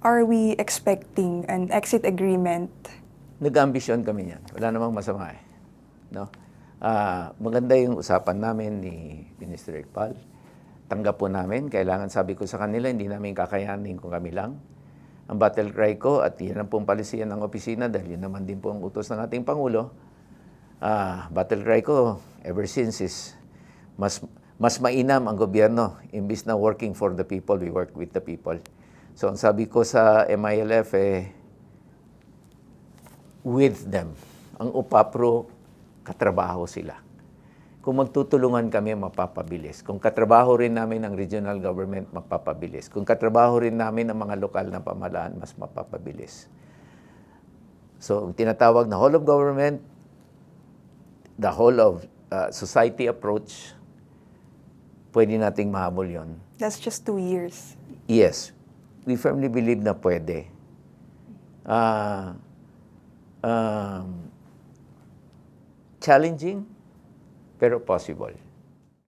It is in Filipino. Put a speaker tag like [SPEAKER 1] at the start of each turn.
[SPEAKER 1] are we expecting an exit agreement?
[SPEAKER 2] Nag-ambisyon kami niyan. Wala namang masama eh. No? Maganda yung usapan namin ni Minister Ekpal. Tanggap po namin. Kailangan, sabi ko sa kanila, hindi namin kakayanin kung kami lang. Ang battle cry ko, at yan ang pong palisiyan ng opisina, dahil yun naman din po ang utos ng ating Pangulo, battle cry ko, ever since is, mas mainam ang gobyerno. Imbis na working for the people, we work with the people. So, ang sabi ko sa MILF, with them. Ang UPAPRO, katrabaho sila. Kung magtutulungan kami, mapapabilis. Kung katrabaho rin namin ang regional government, mapapabilis. Kung katrabaho rin namin ang mga lokal na pamahalaan, mas mapapabilis. So, tinatawag na whole of government, the whole of society approach, pwede nating mahabol yon.
[SPEAKER 1] That's just 2 years.
[SPEAKER 2] Yes. We firmly believe na pwede. Challenging, pero possible.